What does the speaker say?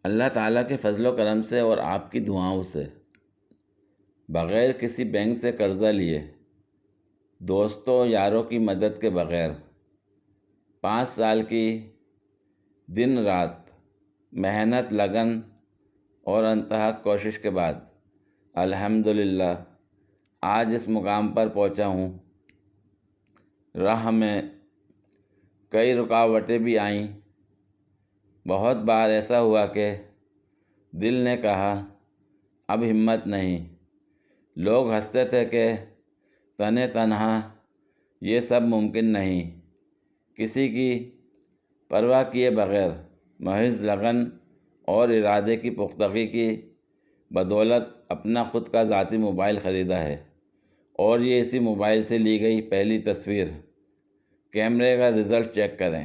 अल्लाह ताला के फजल व करम से और आपकी दुआओं से बग़ैर किसी बैंक से कर्ज़ा लिए, दोस्तों यारों की मदद के बग़ैर 5 साल की दिन रात मेहनत, लगन और अंतहा कोशिश के बाद अल्हम्दुलिल्लाह आज इस मुकाम पर पहुंचा हूं। राह में कई रुकावटें भी आईं। बहुत बार ऐसा हुआ कि दिल ने कहा अब हिम्मत नहीं। लोग हंसते थे कि तने तन्हा ये सब मुमकिन नहीं। किसी की परवाह किए बग़ैर महज लगन और इरादे की पुख्तगी की बदौलत अपना ख़ुद का ज़ाती मोबाइल ख़रीदा है, और ये इसी मोबाइल से ली गई पहली तस्वीर। कैमरे का रिज़ल्ट चेक करें।